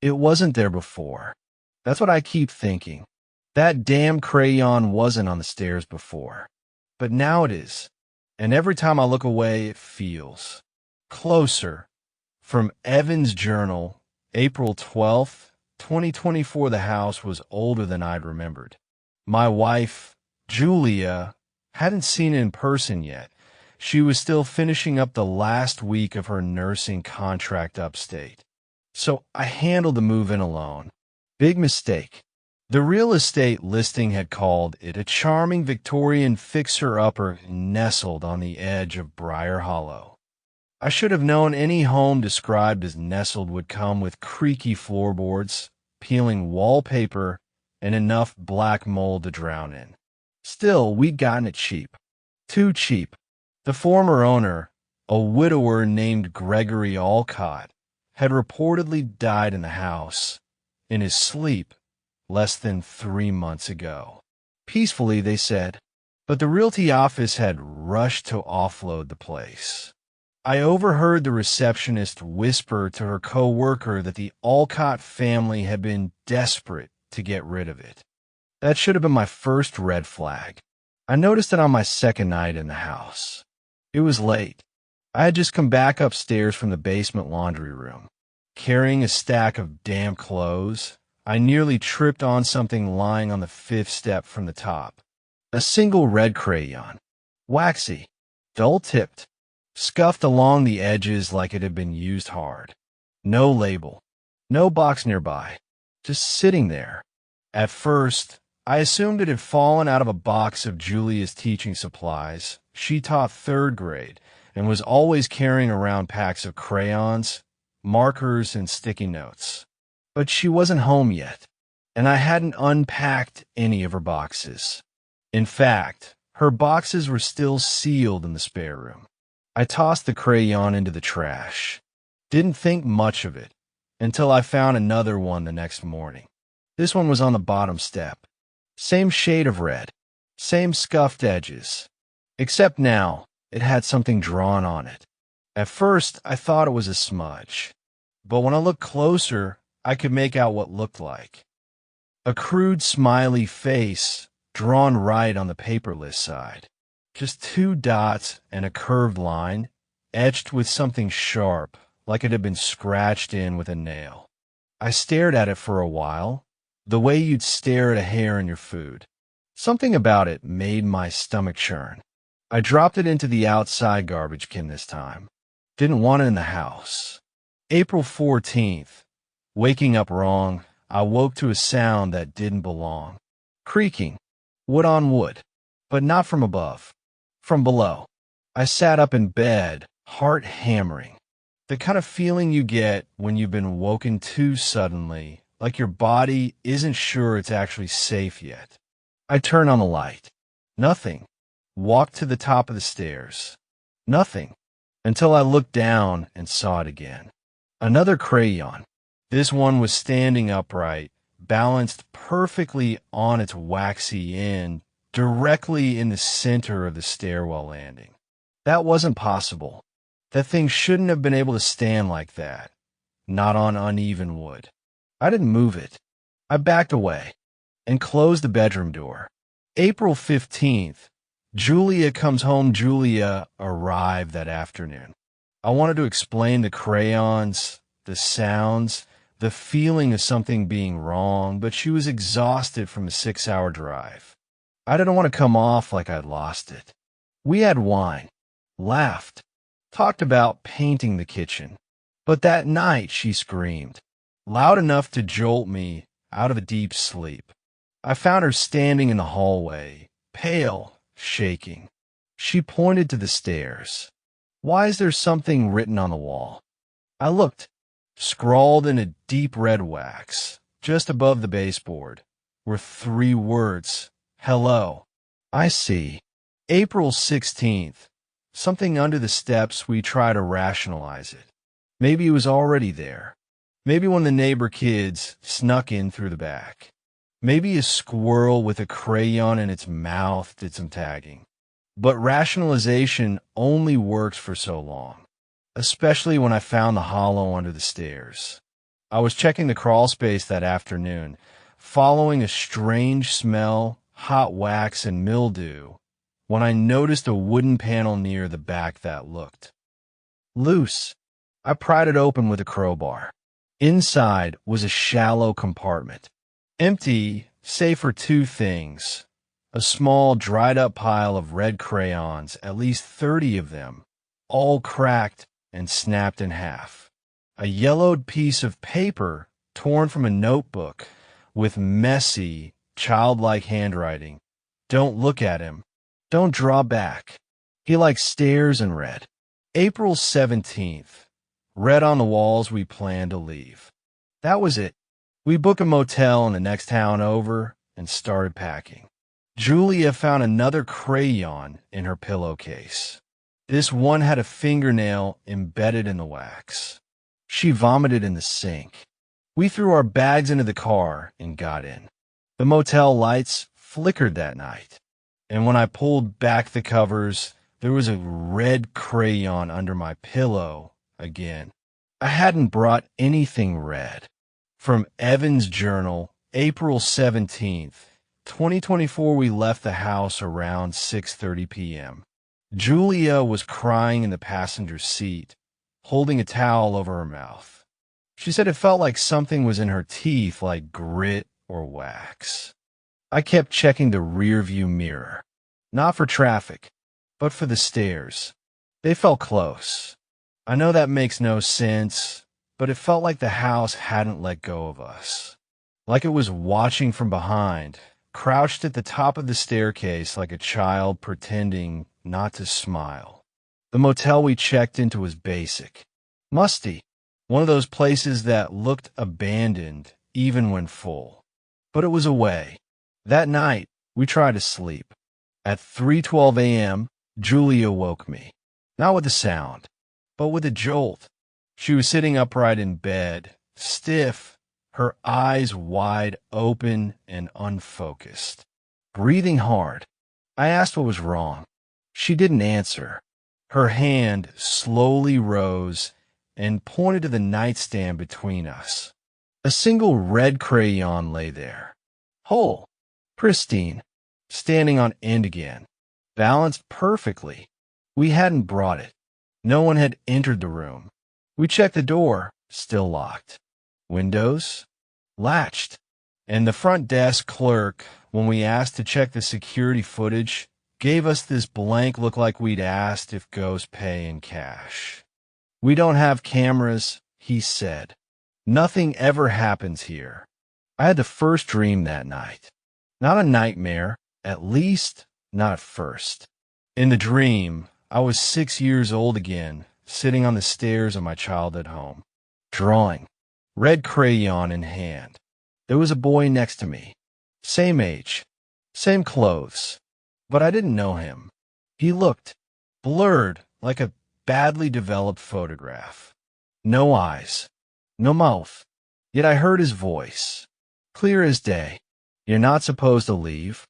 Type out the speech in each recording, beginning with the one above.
It wasn't there before. That's what I keep thinking. That damn crayon wasn't on the stairs before. But now it is. And every time I look away, it feels closer. From Evan's journal, April 12th, 2024, the house was older than I'd remembered. My wife, Julia, hadn't seen it in person yet. She was still finishing up the last week of her nursing contract upstate. So I handled the move-in alone. Big mistake. The real estate listing had called it a charming Victorian fixer-upper nestled on the edge of Briar Hollow. I should have known any home described as nestled would come with creaky floorboards, peeling wallpaper, and enough black mold to drown in. Still, we'd gotten it cheap. Too cheap. The former owner, a widower named Gregory Alcott, had reportedly died in the house, in his sleep, less than 3 months ago. Peacefully, they said, but the realty office had rushed to offload the place. I overheard the receptionist whisper to her co-worker that the Alcott family had been desperate to get rid of it. That should have been my first red flag. I noticed it on my second night in the house. It was late. I had just come back upstairs from the basement laundry room. Carrying a stack of damp clothes, I nearly tripped on something lying on the 5th step from the top. A single red crayon. Waxy. Dull-tipped. Scuffed along the edges like it had been used hard. No label. No box nearby. Just sitting there. At first, I assumed it had fallen out of a box of Julia's teaching supplies. She taught 3rd grade and was always carrying around packs of crayons, markers, and sticky notes. But she wasn't home yet, and I hadn't unpacked any of her boxes. In fact, her boxes were still sealed in the spare room. I tossed the crayon into the trash. Didn't think much of it until I found another one the next morning. This one was on the bottom step. Same shade of red, same scuffed edges, except now it had something drawn on it. At first, I thought it was a smudge, but when I looked closer, I could make out what looked like a crude smiley face drawn right on the paperless side. Just 2 dots and a curved line, etched with something sharp, like it had been scratched in with a nail. I stared at it for a while, the way you'd stare at a hair in your food. Something about it made my stomach churn. I dropped it into the outside garbage can this time. Didn't want it in the house. April 14th. Waking up wrong, I woke to a sound that didn't belong. Creaking. Wood on wood. But not from above. From below. I sat up in bed, heart hammering. The kind of feeling you get when you've been woken to suddenly, like your body isn't sure it's actually safe yet. I turned on the light. Nothing. Walked to the top of the stairs. Nothing. Until I looked down and saw it again. Another crayon. This one was standing upright, balanced perfectly on its waxy end, directly in the center of the stairwell landing. That wasn't possible. That thing shouldn't have been able to stand like that. Not on uneven wood. I didn't move it. I backed away and closed the bedroom door. April 15th. Julia comes home. Julia arrived that afternoon. I wanted to explain the crayons, the sounds, the feeling of something being wrong, but she was exhausted from a 6-hour drive. I didn't want to come off like I'd lost it. We had wine, laughed, talked about painting the kitchen. But that night she screamed, loud enough to jolt me out of a deep sleep. I found her standing in the hallway, pale, shaking. She pointed to the stairs. Why is there something written on the wall? I looked. Scrawled in a deep red wax, just above the baseboard, were 3 words. Hello. I see. April 16th. Something under the steps. We try to rationalize it. Maybe it was already there. Maybe one of the neighbor kids snuck in through the back. Maybe a squirrel with a crayon in its mouth did some tagging. But rationalization only works for so long, especially when I found the hollow under the stairs. I was checking the crawl space that afternoon, following a strange smell, hot wax, and mildew, when I noticed a wooden panel near the back that looked loose. I pried it open with a crowbar. Inside was a shallow compartment, empty save for two things: a small, dried-up pile of red crayons, at least 30 of them, all cracked and snapped in half. A yellowed piece of paper torn from a notebook with messy, childlike handwriting. "Don't look at him. Don't draw back. He likes stairs," and read, "April 17th. Read on the walls we plan to leave." That was it. We booked a motel in the next town over and started packing. Julia found another crayon in her pillowcase. This one had a fingernail embedded in the wax. She vomited in the sink. We threw our bags into the car and got in. The motel lights flickered that night, and when I pulled back the covers, there was a red crayon under my pillow again. I hadn't brought anything red. From Evan's journal, April 17th, 2024, we left the house around 6:30 p.m. Julia was crying in the passenger seat, holding a towel over her mouth. She said it felt like something was in her teeth, like grit or wax. I kept checking the rearview mirror, not for traffic, but for the stairs. They felt close. I know that makes no sense, but it felt like the house hadn't let go of us. Like it was watching from behind, crouched at the top of the staircase like a child pretending not to smile. The motel we checked into was basic. Musty. One of those places that looked abandoned even when full. But it was away. That night, we tried to sleep. At 3:12 a.m., Julia woke me. Not with a sound, but with a jolt. She was sitting upright in bed, stiff, her eyes wide open and unfocused, breathing hard. I asked what was wrong. She didn't answer. Her hand slowly rose and pointed to the nightstand between us. A single red crayon lay there, whole, pristine, standing on end again, balanced perfectly. We hadn't brought it. No one had entered the room. We checked the door, still locked. Windows, latched. And the front desk clerk, when we asked to check the security footage, gave us this blank look like we'd asked if ghosts pay in cash. "We don't have cameras," he said. "Nothing ever happens here." I had the first dream that night. Not a nightmare, at least not at first. In the dream, I was 6 years old again, sitting on the stairs of my childhood home, drawing, red crayon in hand. There was a boy next to me, same age, same clothes, but I didn't know him. He looked blurred like a badly developed photograph. No eyes, no mouth, yet I heard his voice, clear as day. "You're not supposed to leave.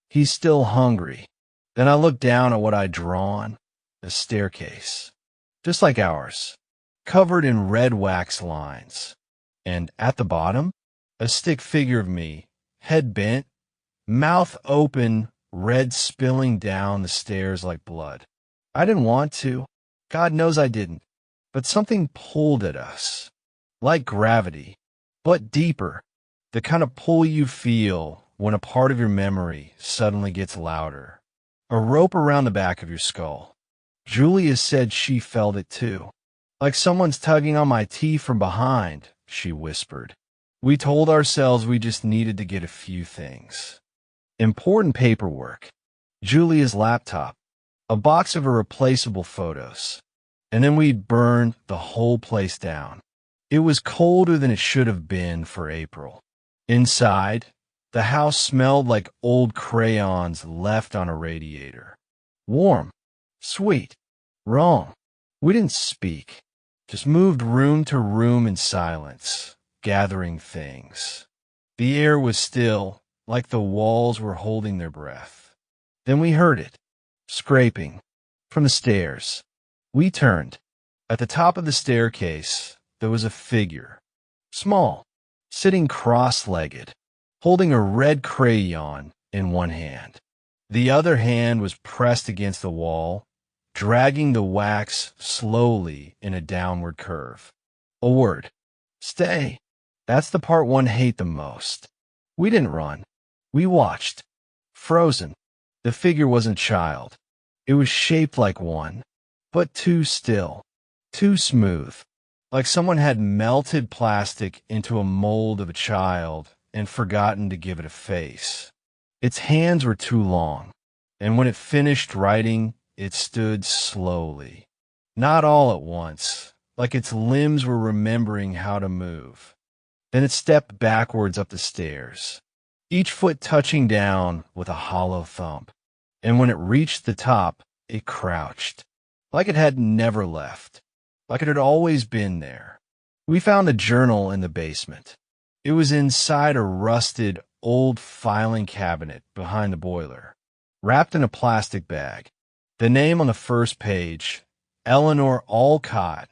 He's still hungry." Then I looked down at what I'd drawn, a staircase, just like ours, covered in red wax lines. And at the bottom, a stick figure of me, head bent, mouth open, red spilling down the stairs like blood. I didn't want to. God knows I didn't. But something pulled at us, like gravity, but deeper, the kind of pull you feel when a part of your memory suddenly gets louder. A rope around the back of your skull. Julia said she felt it too. "Like someone's tugging on my teeth from behind," she whispered. We told ourselves we just needed to get a few things. Important paperwork, Julia's laptop, a box of her replaceable photos, and then we'd burn the whole place down. It was colder than it should have been for April. Inside, the house smelled like old crayons left on a radiator. Warm, sweet, wrong. We didn't speak, just moved room to room in silence, gathering things. The air was still, like the walls were holding their breath. Then we heard it, scraping, from the stairs. We turned. At the top of the staircase, there was a figure, small, sitting cross-legged, holding a red crayon in one hand. The other hand was pressed against the wall, dragging the wax slowly in a downward curve. A word. Stay. That's the part one hate the most. We didn't run. We watched. Frozen. The figure wasn't a child. It was shaped like one, but too still, too smooth, like someone had melted plastic into a mold of a child and forgotten to give it a face. Its hands were too long, and when it finished writing, it stood slowly. Not all at once, like its limbs were remembering how to move. Then it stepped backwards up the stairs, each foot touching down with a hollow thump. And when it reached the top, it crouched, like it had never left, like it had always been there. We found a journal in the basement. It was inside a rusted, old filing cabinet behind the boiler, wrapped in a plastic bag. The name on the first page, Eleanor Alcott,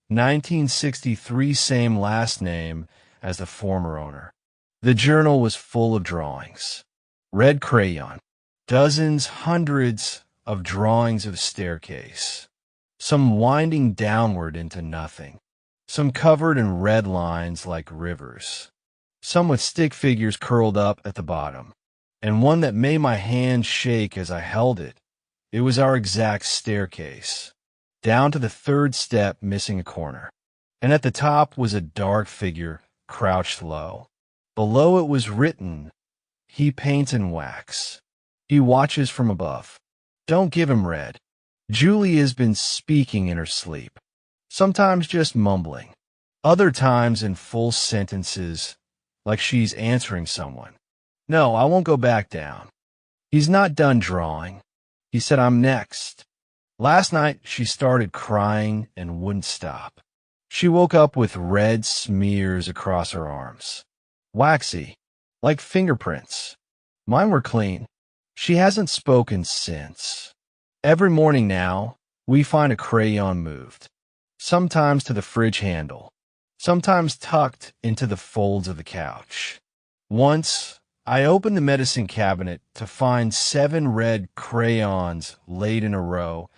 1963, same last name as the former owner. The journal was full of drawings. Red crayon. Dozens, hundreds of drawings of a staircase. Some winding downward into nothing. Some covered in red lines like rivers. Some with stick figures curled up at the bottom. And one that made my hand shake as I held it. It was our exact staircase. Down to the third step, missing a corner. And at the top was a dark figure, crouched low. Below it was written, "He paints in wax. He watches from above. Don't give him red." Julie has been speaking in her sleep, sometimes just mumbling, other times in full sentences, like she's answering someone. No, I won't go back down. He's not done drawing. He said I'm next. Last night, she started crying and wouldn't stop. She woke up with red smears across her arms. Waxy, like fingerprints. Mine were clean. She hasn't spoken since. Every morning now, we find a crayon moved, sometimes to the fridge handle, sometimes tucked into the folds of the couch. Once, I opened the medicine cabinet to find 7 red crayons laid in a row,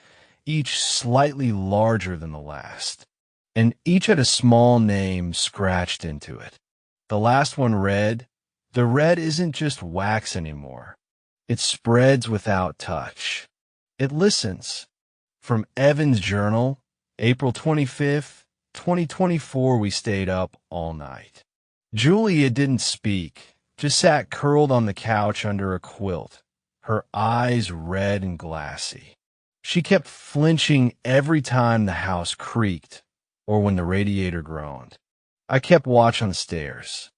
each slightly larger than the last, and each had a small name scratched into it. The last one read, "The red isn't just wax anymore. It spreads without touch. It listens." From Evan's journal, April 25th, 2024, we stayed up all night. Julia didn't speak, just sat curled on the couch under a quilt, her eyes red and glassy. She kept flinching every time the house creaked or when the radiator groaned. I kept watch on the stairs.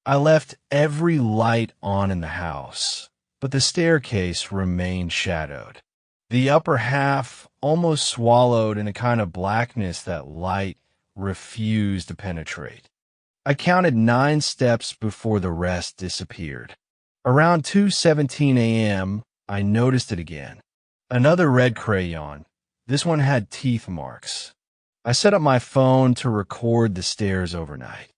I left every light on in the house, but the staircase remained shadowed. The upper half almost swallowed in a kind of blackness that light refused to penetrate. I counted 9 steps before the rest disappeared. Around 2:17 a.m., I noticed it again. Another red crayon. This one had teeth marks. I set up my phone to record the stairs overnight.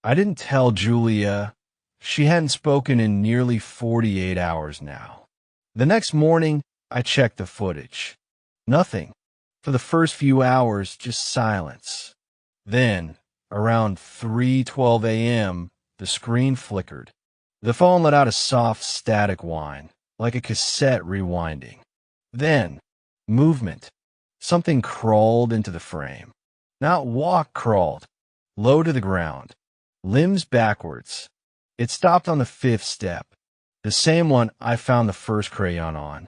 I didn't tell Julia. She hadn't spoken in nearly 48 hours now. The next morning, I checked the footage. Nothing. For the first few hours, just silence. Then, around 3:12 a.m., the screen flickered. The phone let out a soft static whine, like a cassette rewinding. Then, movement. Something crawled into the frame. Not crawled. Low to the ground. Limbs backwards. It stopped on the 5th step, the same one I found the first crayon on.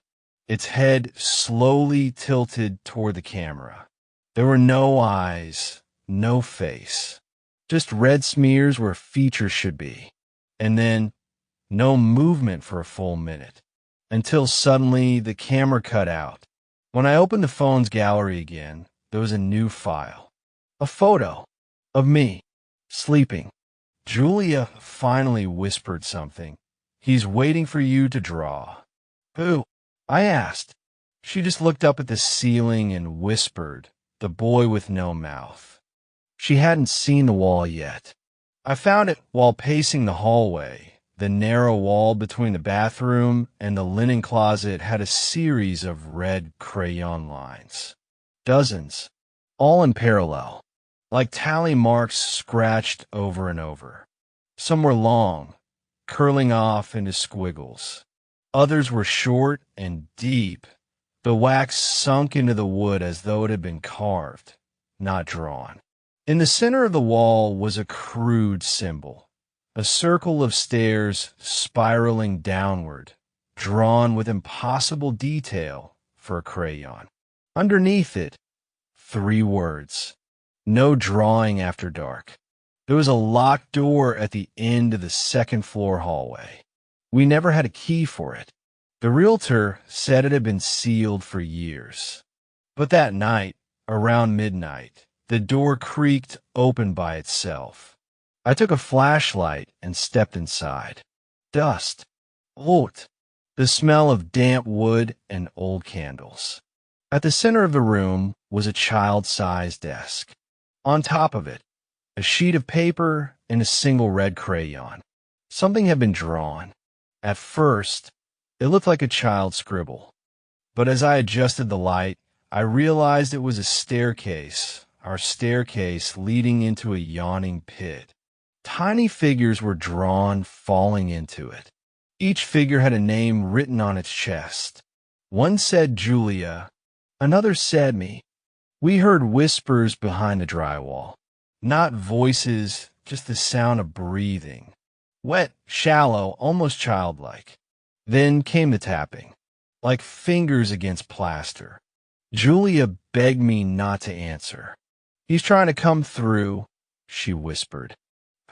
Its head slowly tilted toward the camera. There were no eyes, no face. Just red smears where features should be. And then, no movement for a full minute. Until suddenly the camera cut out. When I opened the phone's gallery again, there was a new file. A photo of me, sleeping. Julia finally whispered something. "He's waiting for you to draw." "Who?" I asked. She just looked up at the ceiling and whispered, "The boy with no mouth." She hadn't seen the wall yet. I found it while pacing the hallway. The narrow wall between the bathroom and the linen closet had a series of red crayon lines. Dozens, all in parallel, like tally marks scratched over and over. Some were long, curling off into squiggles. Others were short and deep. The wax sunk into the wood as though it had been carved, not drawn. In the center of the wall was a crude symbol, a circle of stairs spiraling downward, drawn with impossible detail for a crayon. Underneath it, 3 words: no drawing after dark. There was a locked door at the end of the second-floor hallway. We never had a key for it. The realtor said it had been sealed for years. But that night, around midnight, the door creaked open by itself. I took a flashlight and stepped inside. Dust. Old. The smell of damp wood and old candles. At the center of the room was a child-sized desk. On top of it, a sheet of paper and a single red crayon. Something had been drawn. At first, it looked like a child's scribble. But as I adjusted the light, I realized it was a staircase, our staircase leading into a yawning pit. Tiny figures were drawn, falling into it. Each figure had a name written on its chest. One said Julia, another said me. We heard whispers behind the drywall. Not voices, just the sound of breathing. Wet, shallow, almost childlike. Then came the tapping, like fingers against plaster. Julia begged me not to answer. He's trying to come through, she whispered.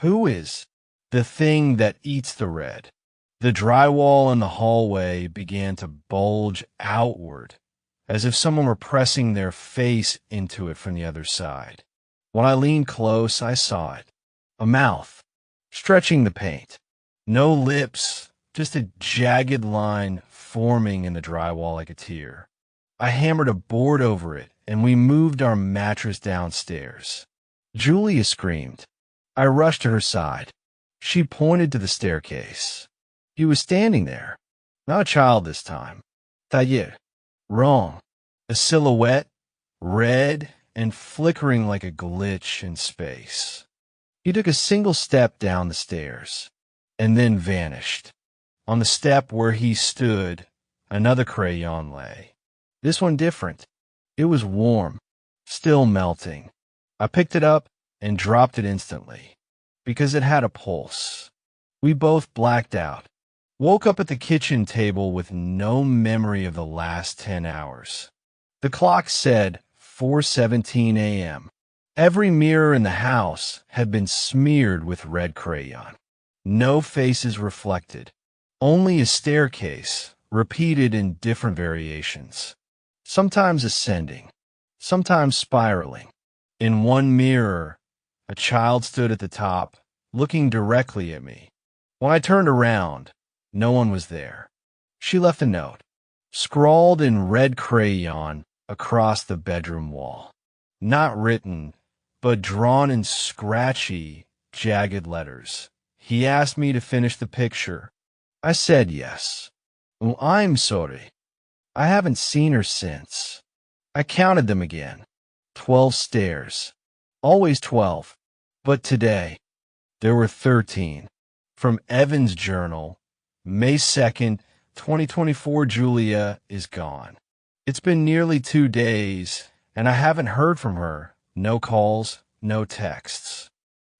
Who is? The thing that eats the red. The drywall in the hallway began to bulge outward, as if someone were pressing their face into it from the other side. When I leaned close, I saw it. A mouth, stretching the paint. No lips, just a jagged line forming in the drywall like a tear. I hammered a board over it, and we moved our mattress downstairs. Julia screamed. I rushed to her side. She pointed to the staircase. He was standing there. Not a child this time. Taller. Wrong. A silhouette, red and flickering like a glitch in space. He took a single step down the stairs, and then vanished. On the step where he stood, another crayon lay. This one different. It was warm, still melting. I picked it up and dropped it instantly, because it had a pulse. We both blacked out. Woke up at the kitchen table with no memory of the last 10 hours. The clock said 4:17 a.m. Every mirror in the house had been smeared with red crayon. No faces reflected. Only a staircase, repeated in different variations. Sometimes ascending, sometimes spiraling. In one mirror, a child stood at the top, looking directly at me. When I turned around, no one was there. She left a note, scrawled in red crayon across the bedroom wall. Not written, but drawn in scratchy, jagged letters. He asked me to finish the picture. I said yes. Well, I'm sorry. I haven't seen her since. I counted them again. 12 stairs. Always 12. But today, there were 13. From Evan's journal, May 2nd, 2024, Julia is gone. It's been nearly 2 days, and I haven't heard from her. No calls, no texts.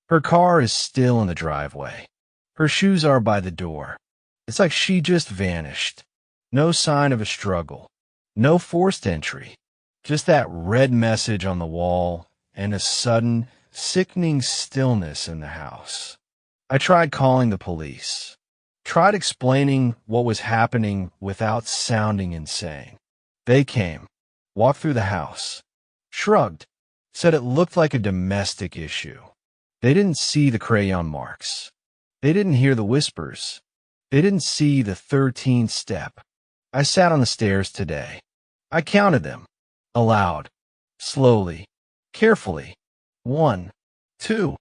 Her car is still in the driveway. Her shoes are by the door. It's like she just vanished. No sign of a struggle. No forced entry. Just that red message on the wall and a sudden, sickening stillness in the house. I tried calling the police. Tried explaining what was happening without sounding insane. They came, walked through the house, shrugged, said it looked like a domestic issue. They didn't see the crayon marks. They didn't hear the whispers. They didn't see the 13th step. I sat on the stairs today. I counted them, aloud, slowly, carefully. 1, 2,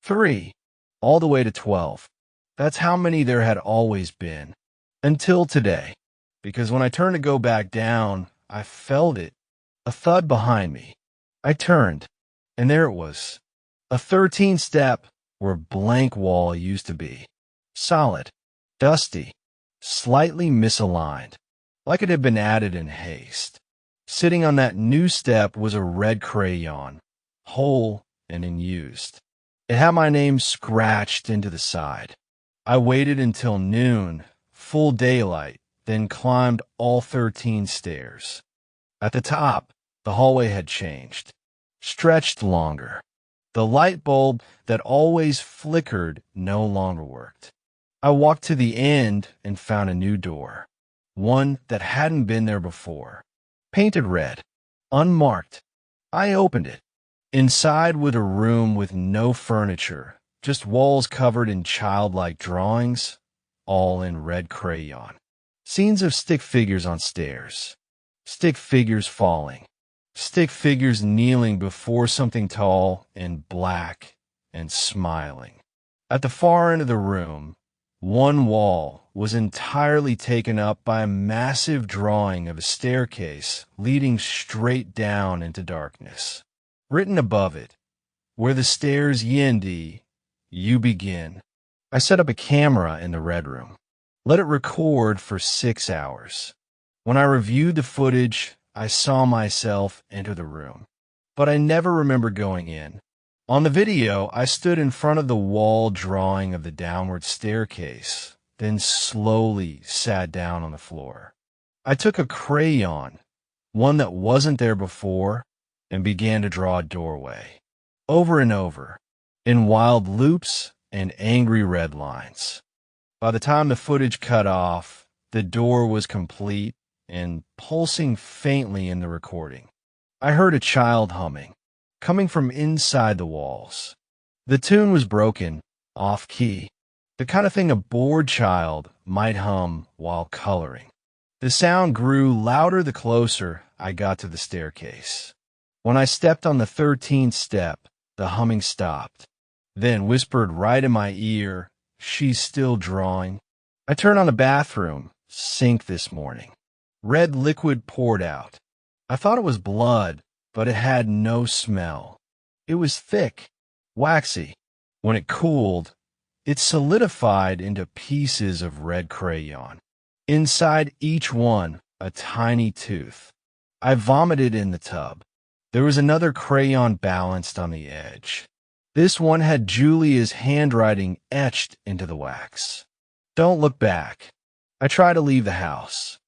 3. all the way to 12. That's how many there had always been. Until today. Because when I turned to go back down, I felt it. A thud behind me. I turned, and there it was. A 13 step where blank wall used to be. Solid, dusty, slightly misaligned, like it had been added in haste. Sitting on that new step was a red crayon, whole and unused. It had my name scratched into the side. I waited until noon, full daylight, then climbed all 13 stairs. At the top, the hallway had changed, stretched longer. The light bulb that always flickered no longer worked. I walked to the end and found a new door, one that hadn't been there before. Painted red, unmarked. I opened it. Inside was a room with no furniture, just walls covered in childlike drawings, all in red crayon. Scenes of stick figures on stairs, stick figures falling, stick figures kneeling before something tall and black and smiling. At the far end of the room, one wall was entirely taken up by a massive drawing of a staircase leading straight down into darkness. Written above it, "Where the stairs yendi, you begin." I set up a camera in the red room. Let it record for 6 hours. When I reviewed the footage, I saw myself enter the room, but I never remember going in. On the video, I stood in front of the wall drawing of the downward staircase, then slowly sat down on the floor. I took a crayon, one that wasn't there before, and began to draw a doorway, over and over, in wild loops and angry red lines. By the time the footage cut off, the door was complete and pulsing faintly in the recording. I heard a child humming, coming from inside the walls. The tune was broken, off-key, the kind of thing a bored child might hum while coloring. The sound grew louder the closer I got to the staircase. When I stepped on the 13th step, the humming stopped, then whispered right in my ear, "She's still drawing." I turned on the bathroom sink this morning. Red liquid poured out. I thought it was blood, but it had no smell. It was thick, waxy. When it cooled, it solidified into pieces of red crayon. Inside each one, a tiny tooth. I vomited in the tub. There was another crayon balanced on the edge. This one had Julia's handwriting etched into the wax. Don't look back. I try to leave the house,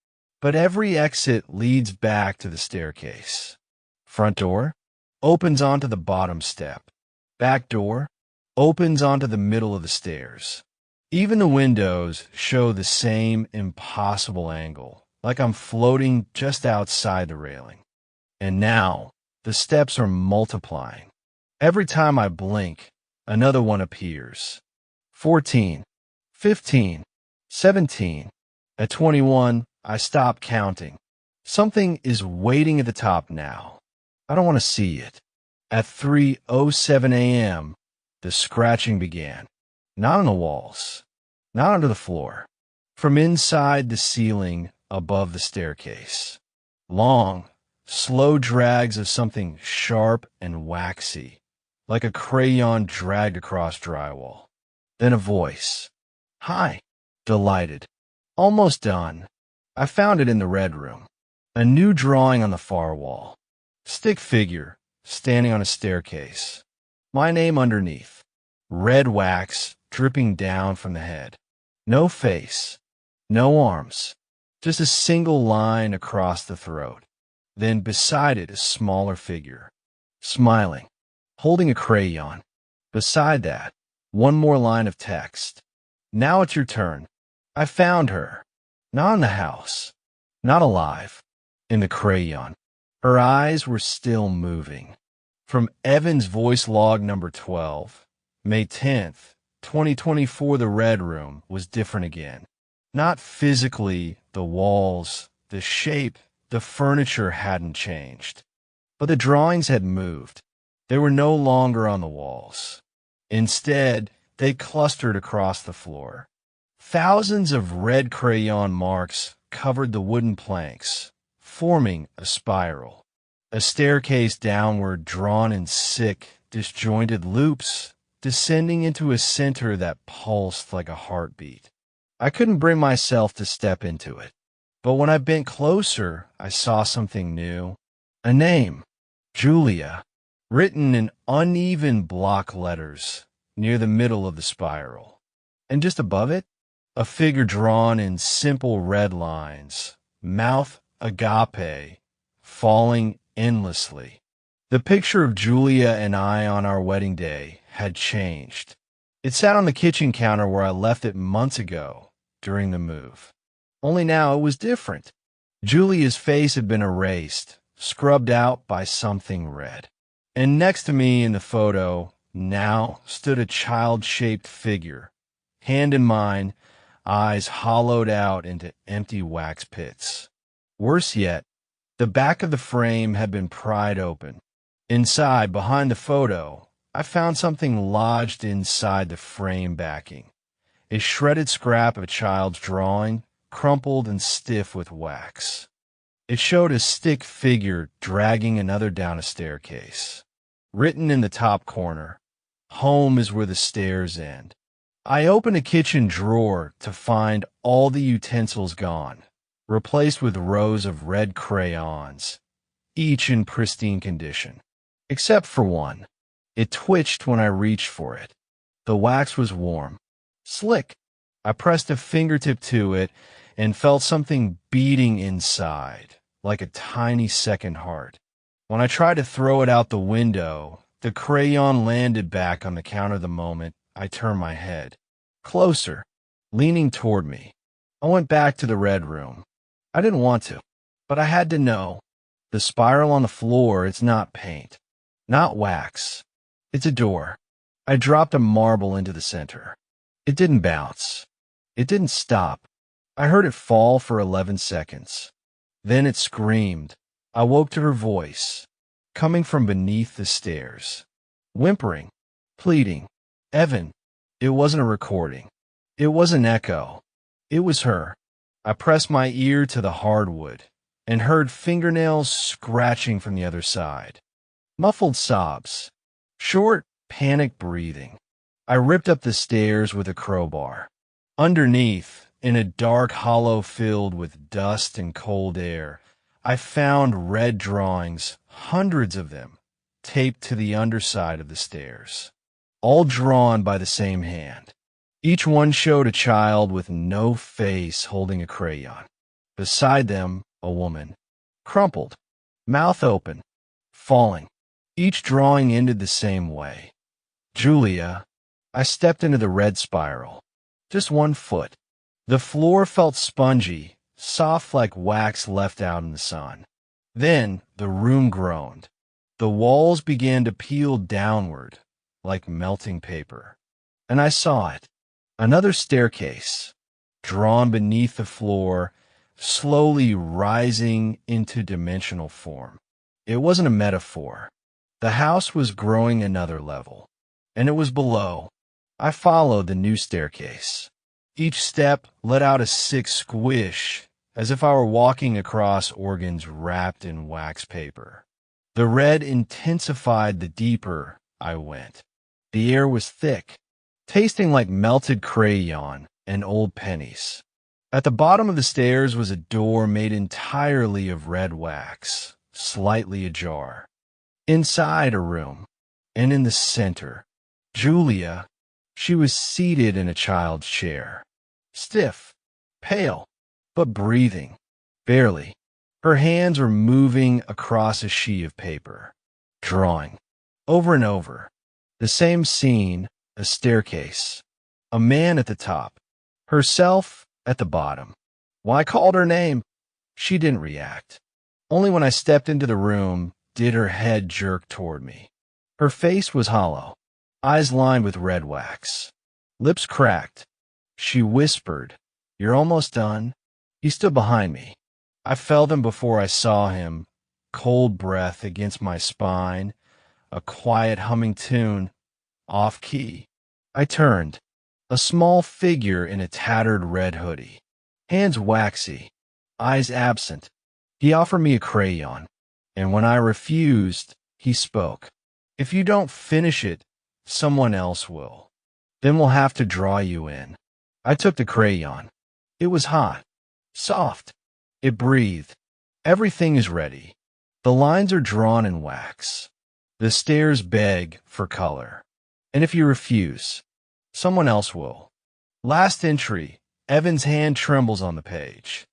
but every exit leads back to the staircase. Front door opens onto the bottom step. Back door opens onto the middle of the stairs. Even the windows show the same impossible angle, like I'm floating just outside the railing. And now, the steps are multiplying. Every time I blink, another one appears. 14, 15, 17. At 21, I stop counting. Something is waiting at the top now. I don't want to see it. At 3:07 a.m., the scratching began. Not on the walls, not under the floor. From inside the ceiling above the staircase. Long, slow drags of something sharp and waxy, like a crayon dragged across drywall. Then a voice. "Hi." Delighted. Almost done. I found it in the red room. A new drawing on the far wall. Stick figure, standing on a staircase. My name underneath. Red wax dripping down from the head. No face. No arms. Just a single line across the throat. Then beside it a smaller figure. Smiling. Holding a crayon. Beside that, one more line of text. "Now it's your turn." I found her. Not in the house. Not alive. In the crayon. Her eyes were still moving. From Evan's voice log number 12, May 10th, 2024, the red room was different again. Not physically, the walls, the shape, the furniture hadn't changed. But the drawings had moved. They were no longer on the walls. Instead, They clustered across the floor. Thousands of red crayon marks covered the wooden planks, forming a spiral. A staircase downward drawn in sick, disjointed loops, descending into a center that pulsed like a heartbeat. I couldn't bring myself to step into it, but when I bent closer, I saw something new. A name, Julia, written in uneven block letters near the middle of the spiral. And just above it, a figure drawn in simple red lines, mouth agape, falling endlessly. The picture of Julia and I on our wedding day had changed. It sat on the kitchen counter where I left it months ago during the move. Only now it was different. Julia's face had been erased, scrubbed out by something red. And next to me in the photo now stood a child-shaped figure, hand in mine, eyes hollowed out into empty wax pits. Worse yet, the back of the frame had been pried open. Inside, behind the photo, I found something lodged inside the frame backing. A shredded scrap of a child's drawing, crumpled and stiff with wax. It showed a stick figure dragging another down a staircase. Written in the top corner, "Home is where the stairs end." I opened a kitchen drawer to find all the utensils gone, replaced with rows of red crayons, each in pristine condition. Except for one. It twitched when I reached for it. The wax was warm, slick. I pressed a fingertip to it and felt something beating inside, like a tiny second heart. When I tried to throw it out the window, the crayon landed back on the counter the moment I turned my head. Closer, leaning toward me. I went back to the red room. I didn't want to, but I had to know. The spiral on the floor, it's not paint, not wax. It's a door. I dropped a marble into the center. It didn't bounce. It didn't stop. I heard it fall for 11 seconds. Then it screamed. I woke to her voice, coming from beneath the stairs. Whimpering, pleading. Evan. It wasn't a recording. It was an echo. It was her. I pressed my ear to the hardwood and heard fingernails scratching from the other side. Muffled sobs. Short, panicked breathing. I ripped up the stairs with a crowbar. Underneath, in a dark hollow filled with dust and cold air, I found red drawings, hundreds of them, taped to the underside of the stairs, all drawn by the same hand. Each one showed a child with no face holding a crayon. Beside them, a woman, crumpled, mouth open, falling. Each drawing ended the same way. Julia. I stepped into the red spiral. Just 1 foot. The floor felt spongy, soft like wax left out in the sun. Then the room groaned. The walls began to peel downward, like melting paper. And I saw it. Another staircase, drawn beneath the floor, slowly rising into dimensional form. It wasn't a metaphor. The house was growing another level, and it was below. I followed the new staircase. Each step let out a sick squish, as if I were walking across organs wrapped in wax paper. The red intensified the deeper I went. The air was thick, tasting like melted crayon and old pennies. At the bottom of the stairs was a door made entirely of red wax, slightly ajar. Inside a room, and in the center, Julia. She was seated in a child's chair, stiff, pale, but breathing, barely. Her hands were moving across a sheet of paper, drawing, over and over. The same scene, a staircase, a man at the top, herself at the bottom. When I called her name, she didn't react. Only when I stepped into the room did her head jerk toward me. Her face was hollow, eyes lined with red wax, lips cracked. She whispered, "You're almost done." He stood behind me. I felt him before I saw him, cold breath against my spine, a quiet humming tune, off key. I turned. A small figure in a tattered red hoodie. Hands waxy, eyes absent. He offered me a crayon, and when I refused, he spoke. If you don't finish it, someone else will. Then we'll have to draw you in. I took the crayon. It was hot, soft. It breathed. Everything is ready. The lines are drawn in wax. The stairs beg for color. And if you refuse, someone else will. Last entry. Evan's hand trembles on the page.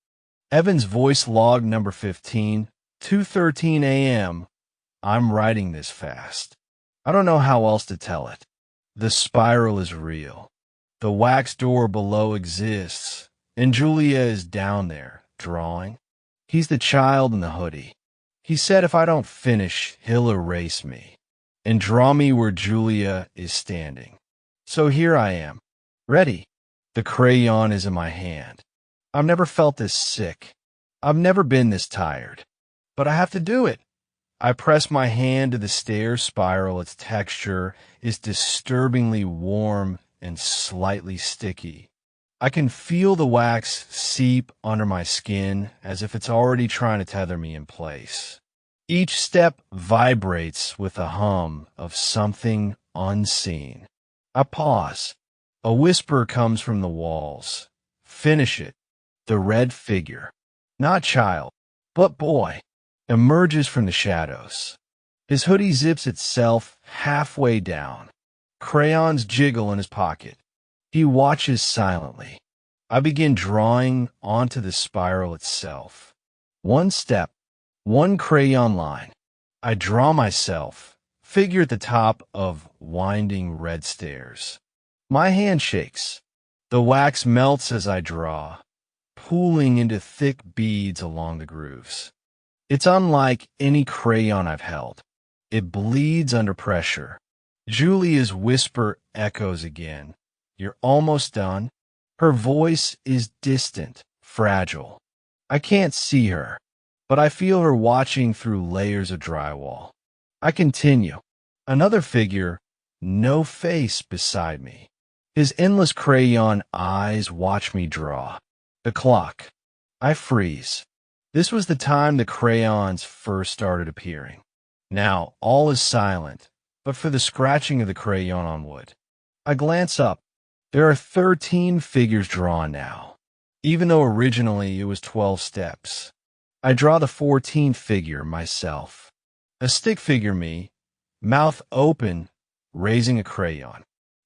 Evan's voice log number 15, 2:13 a.m. I'm writing this fast. I don't know how else to tell it. The spiral is real. The wax door below exists, and Julia is down there, drawing. He's the child in the hoodie. He said if I don't finish, he'll erase me and draw me where Julia is standing. So here I am, ready. The crayon is in my hand. I've never felt this sick. I've never been this tired. But I have to do it. I press my hand to the stair spiral. Its texture is disturbingly warm and slightly sticky. I can feel the wax seep under my skin as if it's already trying to tether me in place. Each step vibrates with a hum of something unseen. I pause. A whisper comes from the walls. Finish it. The red figure, not child, but boy, emerges from the shadows. His hoodie zips itself halfway down. Crayons jiggle in his pocket. He watches silently. I begin drawing onto the spiral itself. One step, one crayon line. I draw myself, figure at the top of winding red stairs. My hand shakes. The wax melts as I draw, pooling into thick beads along the grooves. It's unlike any crayon I've held. It bleeds under pressure. Julia's whisper echoes again. You're almost done. Her voice is distant, fragile. I can't see her, but I feel her watching through layers of drywall. I continue. Another figure, no face beside me. His endless crayon eyes watch me draw. The clock. I freeze. This was the time the crayons first started appearing. Now all is silent, but for the scratching of the crayon on wood. I glance up. There are 13 figures drawn now, even though originally it was 12 steps. I draw the 14th figure myself. A stick figure me, mouth open, raising a crayon.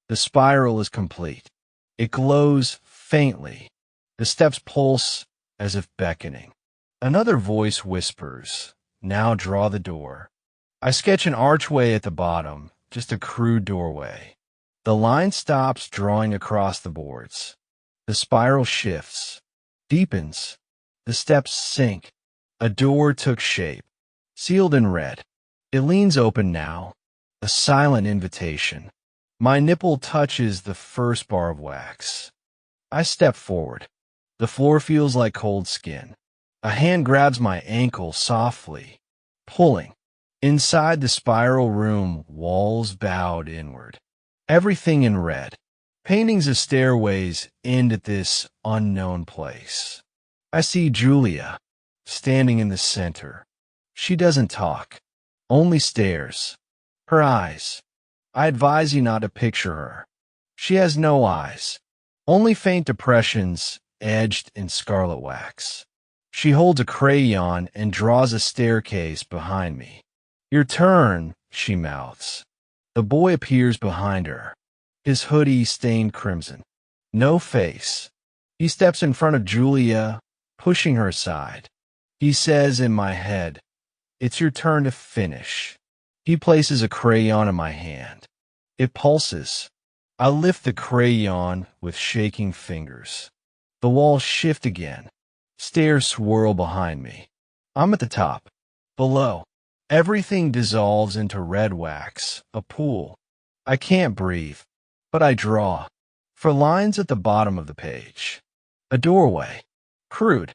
The spiral is complete. It glows faintly. The steps pulse as if beckoning. Another voice whispers, now draw the door. I sketch an archway at the bottom, just a crude doorway. The line stops drawing across the boards. The spiral shifts, deepens. The steps sink. A door took shape, sealed in red. It leans open now, a silent invitation. My nipple touches the first bar of wax. I step forward. The floor feels like cold skin. A hand grabs my ankle softly, pulling. Inside the spiral room, walls bowed inward. Everything in red. Paintings of stairways end at this unknown place. I see Julia, standing in the center. She doesn't talk, only stares. Her eyes. I advise you not to picture her. She has no eyes, only faint depressions edged in scarlet wax. She holds a crayon and draws a staircase behind me. Your turn, she mouths. The boy appears behind her, his hoodie stained crimson. No face. He steps in front of Julia, pushing her aside. He says in my head, it's your turn to finish. He places a crayon in my hand. It pulses. I lift the crayon with shaking fingers. The walls shift again. Stairs swirl behind me. I'm at the top. Below, everything dissolves into red wax, a pool. I can't breathe, but I draw. For lines at the bottom of the page. A doorway. Crude.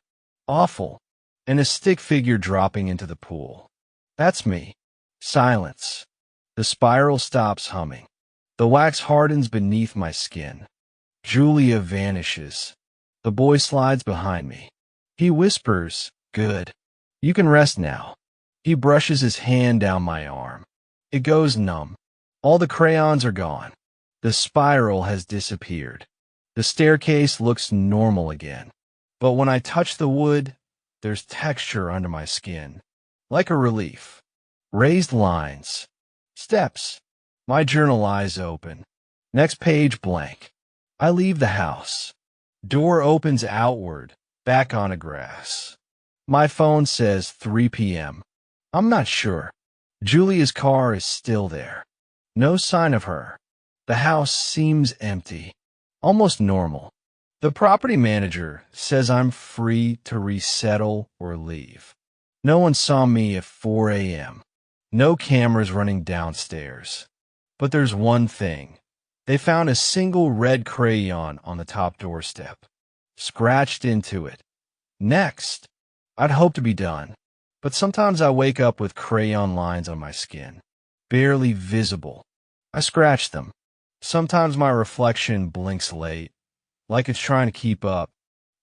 Awful. And a stick figure dropping into the pool. That's me. Silence. The spiral stops humming. The wax hardens beneath my skin. Julia vanishes. The boy slides behind me. He whispers, "Good. You can rest now." He brushes his hand down my arm. It goes numb. All the crayons are gone. The spiral has disappeared. The staircase looks normal again. But when I touch the wood, there's texture under my skin. Like a relief. Raised lines. Steps. My journal eyes open. Next page blank. I leave the house. Door opens outward, back onto grass. My phone says 3 p.m. I'm not sure. Julia's car is still there. No sign of her. The house seems empty. Almost normal. The property manager says I'm free to resettle or leave. No one saw me at 4 a.m. No cameras running downstairs. But there's one thing. They found a single red crayon on the top doorstep. Scratched into it. Next. I'd hope to be done. But sometimes I wake up with crayon lines on my skin. Barely visible. I scratch them. Sometimes my reflection blinks late, like it's trying to keep up.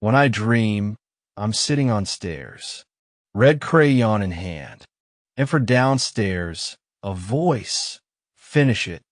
When I dream, I'm sitting on stairs, red crayon in hand. And for downstairs, a voice. Finish it.